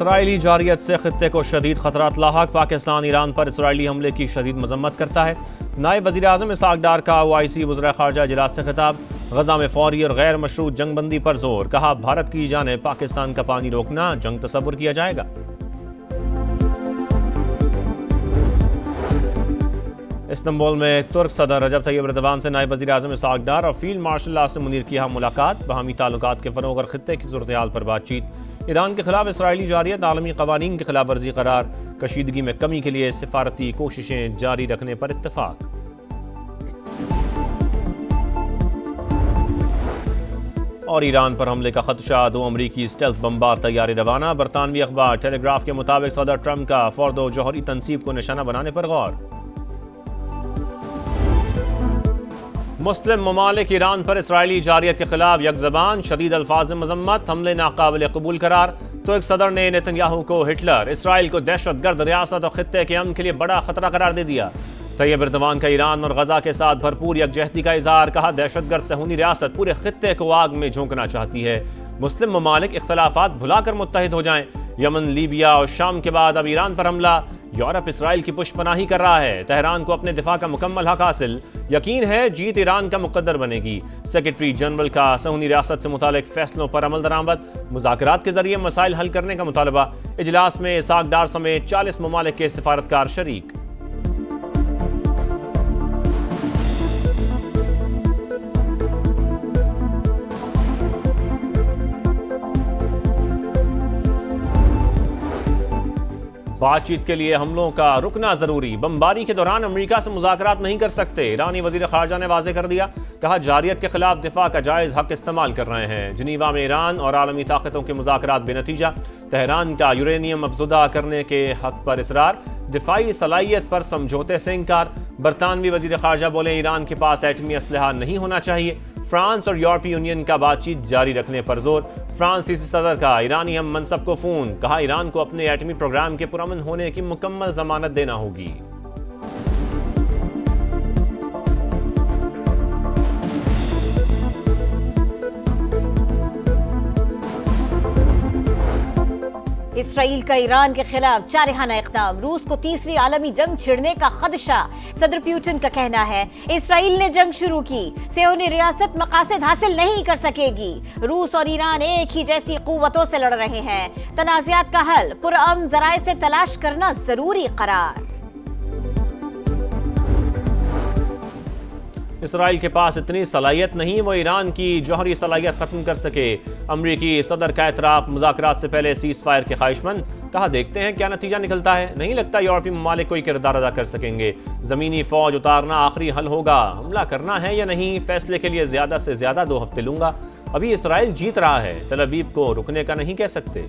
اسرائیلی جارحیت سے خطے کو شدید خطرات لاحق، پاکستان ایران پر اسرائیلی حملے کی شدید مذمت کرتا ہے۔ نائب وزیر اعظم اسحاق ڈار کا OIC وزراء خارجہ اجلاس سے خطاب، غزہ میں فوری اور غیر مشروط جنگ بندی پر زور، کہا بھارت کی جانب پاکستان کا پانی روکنا جنگ تصور کیا جائے گا۔ استنبول میں ترک صدر رجب طیب اردوان سے نائب وزیر اعظم اسحاق ڈار اور فیلڈ مارشل آصم منیر کی ملاقات، باہمی تعلقات کے فروغ اور خطے کی صورتحال پر بات چیت۔ ایران کے خلاف اسرائیلی جارحیت عالمی قوانین کی خلاف ورزی قرار، کشیدگی میں کمی کے لیے سفارتی کوششیں جاری رکھنے پر اتفاق۔ اور ایران پر حملے کا خدشہ، 2 امریکی اسٹیلتھ بمبار طیارے روانہ۔ برطانوی اخبار ٹیلی گراف کے مطابق صدر ٹرمپ کا فوردو جوہری تنصیب کو نشانہ بنانے پر غور۔ مسلم ممالک ایران پر اسرائیلی جارحیت کے خلاف یک زبان، شدید الفاظ مذمت، حملے ناقابل قبول قرار۔ ترک صدر نے نیتنیاہو کو ہٹلر، اسرائیل کو دہشت گرد ریاست اور خطے کے امن کے لیے بڑا خطرہ قرار دے دیا۔ طیب اردوان کا ایران اور غزہ کے ساتھ بھرپور یکجہتی کا اظہار، کہا دہشت گرد صہیونی ریاست پورے خطے کو آگ میں جھونکنا چاہتی ہے۔ مسلم ممالک اختلافات بھلا کر متحد ہو جائیں۔ یمن، لیبیا اور شام کے بعد اب ایران پر حملہ، یورپ اسرائیل کی پشت پناہی کر رہا ہے۔ تہران کو اپنے دفاع کا مکمل حق حاصل، یقین ہے جیت ایران کا مقدر بنے گی۔ سیکرٹری جنرل کا صہیونی ریاست سے متعلق فیصلوں پر عمل درآمد، مذاکرات کے ذریعے مسائل حل کرنے کا مطالبہ۔ اجلاس میں اسحاق ڈار سمیت 40 ممالک کے سفارتکار شریک۔ بات چیت کے لیے حملوں کا رکنا ضروری، بمباری کے دوران امریکہ سے مذاکرات نہیں کر سکتے، ایرانی وزیر خارجہ نے واضح کر دیا، کہا جارحیت کے خلاف دفاع کا جائز حق استعمال کر رہے ہیں۔ جنیوا میں ایران اور عالمی طاقتوں کے مذاکرات بے نتیجہ، تہران کا یورینیم افزودہ کرنے کے حق پر اصرار، دفاعی صلاحیت پر سمجھوتے سے انکار۔ برطانوی وزیر خارجہ بولے ایران کے پاس ایٹمی اسلحہ نہیں ہونا چاہیے۔ فرانس اور یورپی یونین کا بات چیت جاری رکھنے پر زور، فرانسیسی صدر کا ایرانی ہم منصب کو فون، کہا ایران کو اپنے ایٹمی پروگرام کے پرامن ہونے کی مکمل ضمانت دینا ہوگی۔ اسرائیل کا ایران کے خلاف جارحانہ اقدام، روس کو تیسری عالمی جنگ چھڑنے کا خدشہ۔ صدر پیوٹن کا کہنا ہے اسرائیل نے جنگ شروع کی، صہیونی ریاست مقاصد حاصل نہیں کر سکے گی۔ روس اور ایران ایک ہی جیسی قوتوں سے لڑ رہے ہیں، تنازعات کا حل پرامن ذرائع سے تلاش کرنا ضروری قرار۔ اسرائیل کے پاس اتنی صلاحیت نہیں وہ ایران کی جوہری صلاحیت ختم کر سکے، امریکی صدر کا اعتراف، مذاکرات سے پہلے سیز فائر کے خواہش مند، کہا دیکھتے ہیں کیا نتیجہ نکلتا ہے، نہیں لگتا یورپی ممالک کوئی کردار ادا کر سکیں گے، زمینی فوج اتارنا آخری حل ہوگا، حملہ کرنا ہے یا نہیں فیصلے کے لیے زیادہ سے زیادہ 2 ہفتے لوں گا، ابھی اسرائیل جیت رہا ہے، تل ابیب کو رکنے کا نہیں کہہ سکتے۔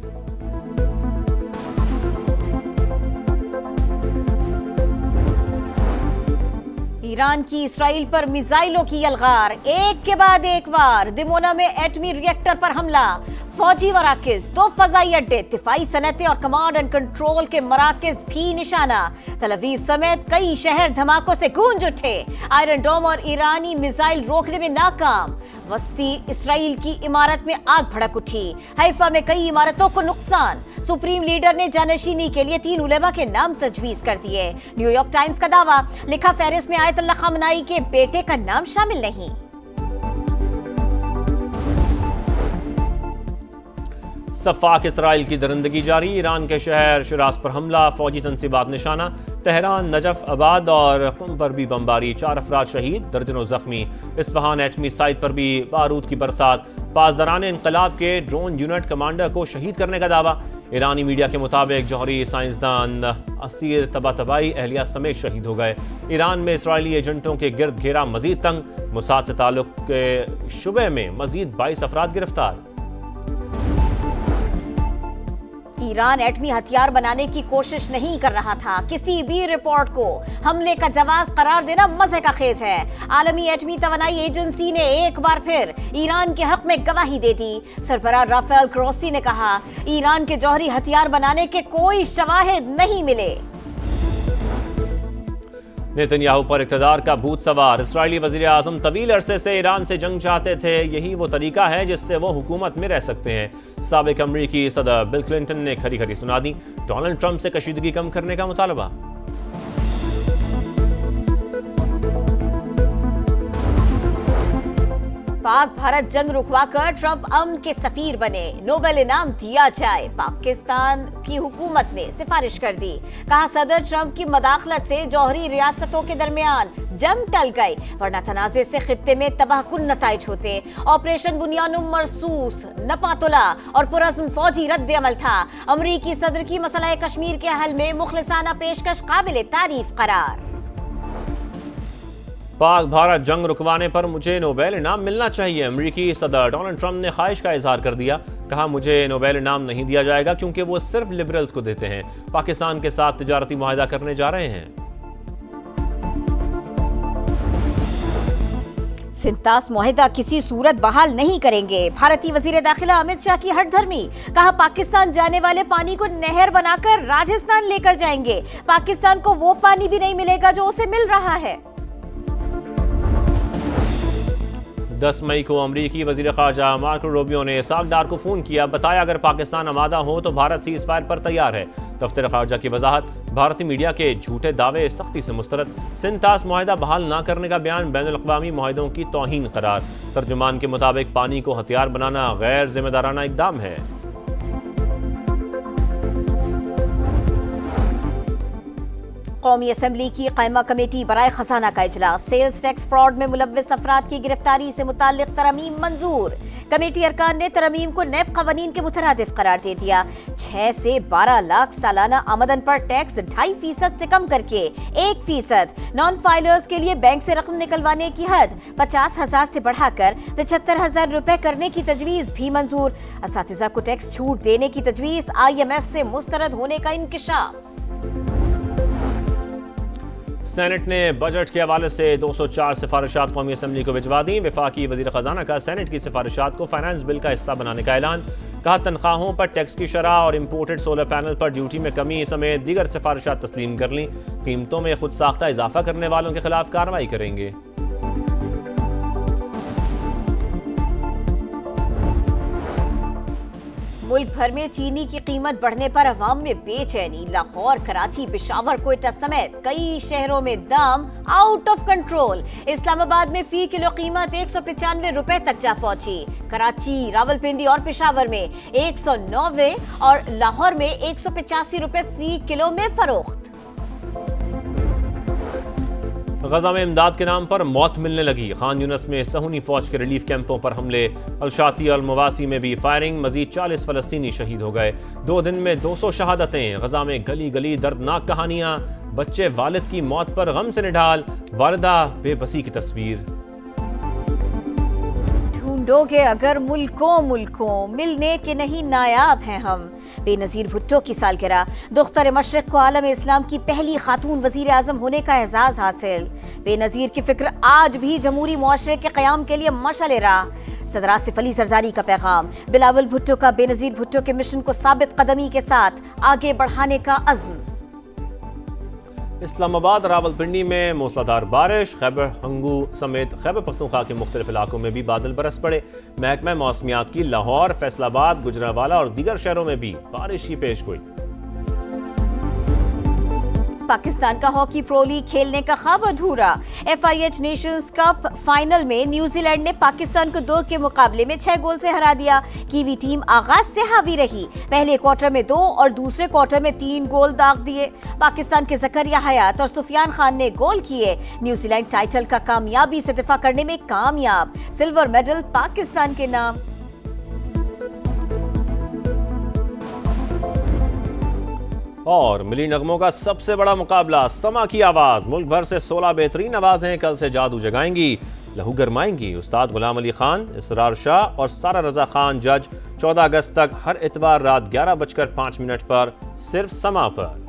ایران کی اسرائیل پر میزائلوں کی یلغار، ایک کے بعد ایک بار، دمونا میں ایٹمی ری ایکٹر پر حملہ، فوجی مراکز، 2 فضائی اڈے، دفاعی صنعتیں اور کمانڈ اینڈ کنٹرول کے مراکز بھی نشانہ، تل ابیب سمیت کئی شہر دھماکوں سے گونج اٹھے، آئرن ڈوم اور ایرانی میزائل روکنے میں ناکام، وسطی اسرائیل کی عمارت میں آگ بھڑک اٹھی، حیفا میں کئی عمارتوں کو نقصان، سپریم لیڈر نے جانشینی کے لیے 3 علماء کے نام تجویز کر دیے، نیو یارک ٹائمز کا دعویٰ، لکھا فہرست میں آیت اللہ خامنائی کے بیٹے کا نام شامل نہیں۔ صفاق اسرائیل کی درندگی جاری، ایران کے شہر شراز پر حملہ، فوجی تنصیبات نشانہ، تہران، نجف آباد اور قم پر بھی بمباری، 4 افراد شہید، درجنوں زخمی، اصفہان ایٹمی سائٹ پر بھی بارود کی برسات، پاسداران انقلاب کے ڈرون یونٹ کمانڈر کو شہید کرنے کا دعویٰ، ایرانی میڈیا کے مطابق جوہری سائنسدان اسیر طباطبائی اہلیہ سمیت شہید ہو گئے۔ ایران میں اسرائیلی ایجنٹوں کے گرد گھیرا مزید تنگ، موساد سے تعلق کے شبے میں مزید 22 افراد گرفتار۔ ایران ایٹمی ہتھیار بنانے کی کوشش نہیں کر رہا تھا، کسی بھی رپورٹ کو حملے کا جواز قرار دینا مزے کا خیز ہے۔ عالمی ایٹمی توانائی ایجنسی نے ایک بار پھر ایران کے حق میں گواہی دے دی۔ سربراہ رافیل گروسی نے کہا ایران کے جوہری ہتھیار بنانے کے کوئی شواہد نہیں ملے۔ नेतन्याहू पर इक़्तिदार का भूत सवार। इसराइली वज़ीर आज़म तवील अरसे से ईरान से जंग चाहते थे, यही वो तरीका है जिससे वो हुकूमत में रह सकते हैं। साबिक अमरीकी सदर बिल क्लिंटन ने खरी खरी सुना दी डोनाल्ड ट्रंप से कशीदगी कम करने का मुतालबा। पाक भारत जंग रुकवाकर ट्रंप अमन के सफीर बने, नोबेल इनाम दिया जाए, पाकिस्तान की हुकूमत ने सिफारिश कर दी। कहा सदर ट्रंप की मदाखलत से जौहरी रियासतों के दरमियान जंग टल गई, वरना तनाज़े से खित्ते में तबाहकुन नताइज होते। ऑपरेशन बुनियानुम मरसूस, नपातुला और पुरज़्म फौजी रद्द अमल था। अमरीकी सदर की मसला कश्मीर के हल में मुखलिसाना पेशकश काबिल तारीफ करार। पाक भारत जंग रुकवाने पर मुझे नोबेल इनाम मिलना चाहिए। अमरीकी सदर डोनाल्ड ट्रंप ने ख्वाहिश का इजहार कर दिया। कहा मुझे नोबेल इनाम नहीं दिया जाएगा क्योंकि वो सिर्फ लिबरल्स को देते हैं। पाकिस्तान के साथ तिजारती मुआहदा करने जा रहे हैं। सिंतास मुआहदा किसी सूरत बहाल नहीं करेंगे। भारतीय वजीर दाखिला अमित शाह की हठधर्मी। कहा पाकिस्तान जाने वाले पानी को नहर बनाकर राजस्थान लेकर जाएंगे। पाकिस्तान को वो पानी भी नहीं मिलेगा जो उसे मिल रहा है। 10 मई को अमरीकी वजीर ख़ारजा मार्को रूबियो ने इसहाक डार को फ़ोन किया, बताया अगर पाकिस्तान आमादा हो तो भारत सीज़ फायर पर तैयार है। दफ्तर ख़ारजा की वजाहत, भारतीय मीडिया के झूठे दावे सख्ती से मुस्तरद। सिंतास मुआहदा बहाल न करने का बयान बैनुल अक़वामी मुआहदों की तौहीन करार। तर्जुमान के मुताबिक पानी को हथियार बनाना गैर जिम्मेदाराना इक़दाम है। कौमी असम्बली की कायमा कमेटी बराए खजाना का इजलास। सेल्स टैक्स फ्रॉड में मुलव्विस अफराद की गिरफ्तारी से मुताल्लिक तरमीम मंजूर। कमेटी अरकान ने तरमीम को नैब कवानीन के मुतरादिफ करार दे दिया। 6 से 12 लाख सालाना आमदन पर टैक्स 2.5% से कम करके 1%। नॉन फाइलर्स के लिए बैंक से रकम निकलवाने की हद 50,000 से बढ़ाकर 75,000 रुपए करने की तजवीज भी मंजूर। असातिज़ा को टैक्स छूट देने की तजवीज IMF से मुस्तरद होने का इंकिशाफ। सेनेट ने बजट के हवाले से 204 सिफारिशात कौमी असम्बली को भिजवा दी। वफाकी वजीर खजाना का सेनेट की सिफारिशात को फाइनेंस बिल का हिस्सा बनाने का ऐलान। कहा तनख्वाहों पर टैक्स की शरह और इम्पोर्टेड सोलर पैनल पर ड्यूटी में कमी समेत दीगर सिफारिशात तस्लीम कर ली। कीमतों में खुद साख्ता इजाफा करने वालों के खिलाफ कार्रवाई करेंगे। मुल्क भर में चीनी की कीमत बढ़ने पर अवाम में बेचैनी। लाहौर, कराची, पेशावर, कोयटा समेत कई शहरों में दाम आउट ऑफ कंट्रोल। इस्लामाबाद में फी किलो कीमत 195 रुपए तक जा पहुंची। कराची, रावलपिंडी और पेशावर में 190 और लाहौर में 185 रुपए फी किलो में फरोख्त। गजा में इमदाद के नाम पर मौत मिलने लगी। खान यूनस में सहूनी फौज के रिलीफ कैंपों पर हमले। अलशाती और मवासी में भी फायरिंग। मजीद 40 फलस्तीनी शहीद हो गए। 2 दिन में 200 शहादतें। गजा में गली गली दर्दनाक कहानियां। बच्चे वालिद की मौत पर गम से निढाल। वालिदा बेबसी की तस्वीर। ढूंढोगे अगर मुल्कों मुल्कों, मिलने के नहीं नायाब हैं हम। बेनज़ीर भुट्टो की सालगिरह। दुख्तर मशरिक़ को आलम इस्लाम की पहली खातून वज़ीर आज़म होने का एजाज़ हासिल। बेनज़ीर की फिक्र आज भी जमहूरी मुआशरे के क़याम के लिए मशअल राह। सदर आसिफ अली ज़रदारी का पैगाम। बिलावल भुट्टो का बेनज़ीर भुट्टो के मिशन को साबित कदमी के साथ आगे बढ़ाने का अज़्म। इस्लामाबाद, रावलपिंडी में मूसलाधार बारिश। खैबर हंगू समेत खैबर पख्तूनख्वा के मुख्तलिफ इलाकों में भी बादल बरस पड़े। महकमा मौसमियात की लाहौर, फैसलाबाद, गुजरांवाला और दीगर शहरों में भी बारिश की पेशगोई। पाकिस्तान का हॉकी प्रो लीग खेलने का ख्वाब अधूरा। FIH नेशंस कप फाइनल में न्यूजीलैंड ने पाकिस्तान को 2 के मुकाबले में 6 गोल से हरा दिया। कीवी टीम आगाज से हावी रही। पहले क्वार्टर में 2 और दूसरे क्वार्टर में 3 गोल दाग दिए। पाकिस्तान के ज़करिया हयात और सुफियान खान ने गोल किए। न्यूजीलैंड टाइटल का कामयाबी से दिफा करने में कामयाब। सिल्वर मेडल पाकिस्तान के नाम। और मिली नगमों का सबसे बड़ा मुकाबला। समा की आवाज। मुल्क भर से 16 बेहतरीन आवाजें कल से जादू जगाएंगी, लहू गरमाएंगी। उस्ताद गुलाम अली खान, इसरार शाह और सारा रजा खान जज। 14 अगस्त तक हर इतवार रात 11:05 पर सिर्फ समा पर।